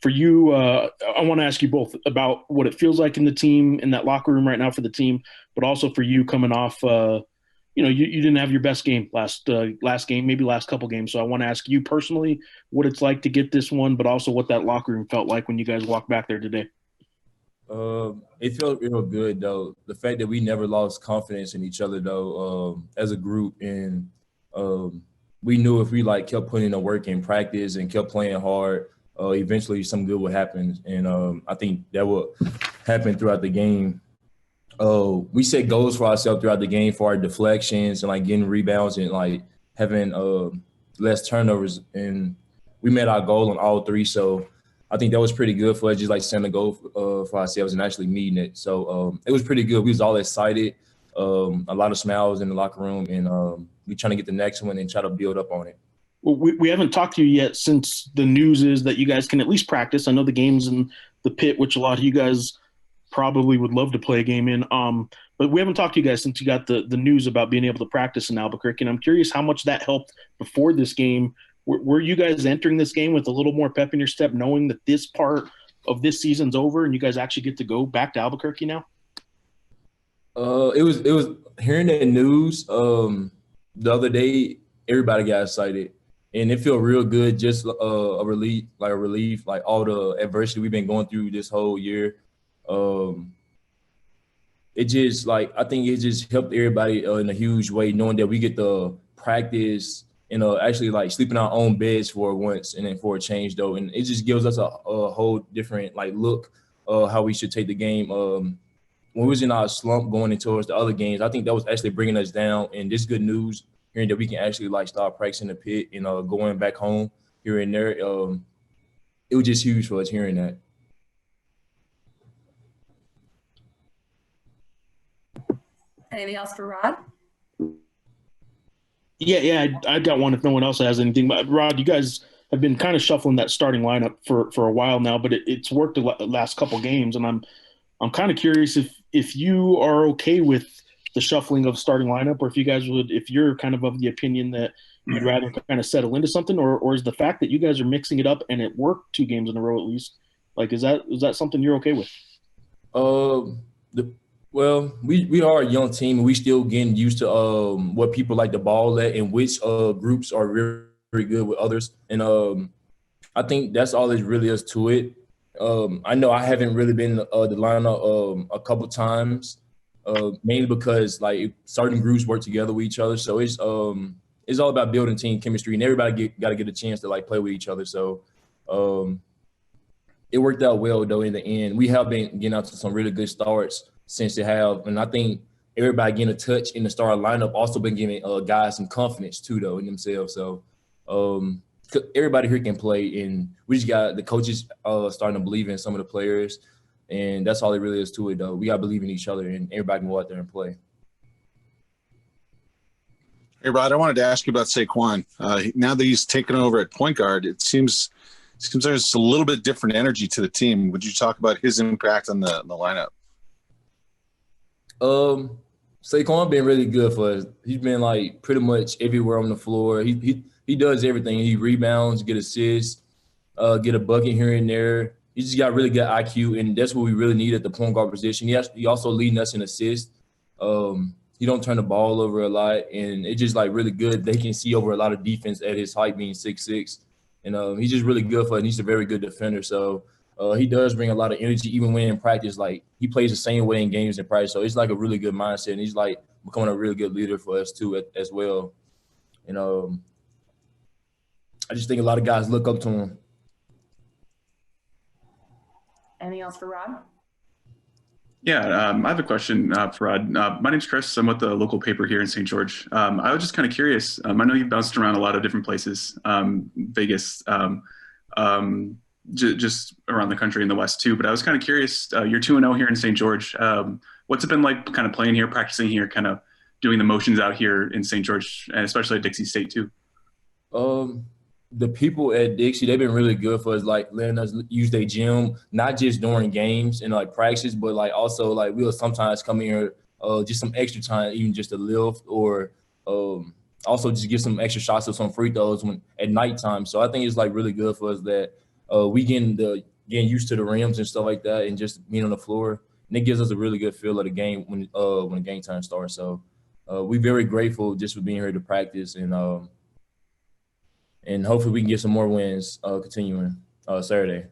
For you, I want to ask you both about what it feels like in the team, in that locker room right now for the team, but also for you coming off, you didn't have your best game last game, maybe last couple games. So I want to ask you personally what it's like to get this one, but also what that locker room felt like when you guys walked back there today. It felt real good though. The fact that we never lost confidence in each other though, as a group, and we knew if we like kept putting in the work in practice and kept playing hard, eventually some good would happen. And I think that would happen throughout the game. We set goals for ourselves throughout the game for our deflections and like getting rebounds and like having less turnovers. And we met our goal on all three. So I think that was pretty good for us, just like setting a goal for ourselves and actually meeting it. So it was pretty good. We was all excited, a lot of smiles in the locker room, and we trying to get the next one and try to build up on it. Well, we haven't talked to you yet since the news is that you guys can at least practice. I know the game's in the pit, which a lot of you guys probably would love to play a game in. But we haven't talked to you guys since you got the news about being able to practice in Albuquerque. And I'm curious how much that helped before this game. Were you guys entering this game with a little more pep in your step, knowing that this part of this season's over and you guys actually get to go back to Albuquerque now? It was hearing the news the other day. Everybody got excited, and it felt real good. Just a relief, like all the adversity we've been going through this whole year. It just like I think it just helped everybody in a huge way, knowing that we get to practice and actually like sleep in our own beds for once and then for a change though, and it just gives us a whole different like look how we should take the game. When we was in our slump going into towards the other games, I think that was actually bringing us down. And this good news, hearing that we can actually like start practicing the pit and going back home here and there, it was just huge for us hearing that. Anything else for Rod? Yeah, I got one if no one else has anything. But Rod, you guys have been kind of shuffling that starting lineup for a while now, but it's worked the last couple games, and I'm kind of curious if you are okay with the shuffling of starting lineup, or if you guys would, if you're kind of the opinion that you'd rather kind of settle into something, or is the fact that you guys are mixing it up and it worked 2 games in a row at least, like is that something you're okay with? Well, we are a young team, and we still getting used to what people like the ball at and which groups are very, very good with others. And I think that's all there really is to it. I know I haven't really been the lineup a couple times, mainly because like certain groups work together with each other. So it's all about building team chemistry, and everybody got to get a chance to like play with each other. So it worked out well though in the end. We have been getting out to some really good starts since they have, and I think everybody getting a touch in the starting lineup also been giving guys some confidence too though in themselves. So everybody here can play, and we just got the coaches starting to believe in some of the players, and that's all there really is to it though. We got to believe in each other, and everybody can go out there and play. Hey Rod, I wanted to ask you about Saquon. Now that he's taken over at point guard, it seems there's a little bit different energy to the team. Would you talk about his impact on the lineup? Saquon been really good for us. He's been like pretty much everywhere on the floor. He does everything. He rebounds, get assists, get a bucket here and there. He just got really good IQ, and that's what we really need at the point guard position. He also leading us in assists. He don't turn the ball over a lot, and it's just like really good. They can see over a lot of defense at his height being 6'6", and he's just really good for it. And he's a very good defender. So he does bring a lot of energy, even when in practice. Like he plays the same way in games in practice, so it's like a really good mindset. And he's like becoming a really good leader for us too, as well. And I just think a lot of guys look up to him. Anything else for Rod? Yeah, I have a question for Rod. My name's Chris. I'm with the local paper here in St. George. I was just kind of curious. I know you've bounced around a lot of different places, Vegas, just around the country in the West too. But I was kind of curious. You're 2-0 here in St. George. What's it been like kind of playing here, practicing here, kind of doing the motions out here in St. George, and especially at Dixie State too? The people at Dixie, they've been really good for us, like letting us use their gym, not just during games and like practice, but like also like we'll sometimes come in here just some extra time, even just to lift, or also just get some extra shots of some free throws at nighttime. So I think it's like really good for us that we getting used to the rims and stuff like that, and just being on the floor, and it gives us a really good feel of the game when the game time starts. So we're very grateful just for being here to practice, and hopefully we can get some more wins continuing Saturday.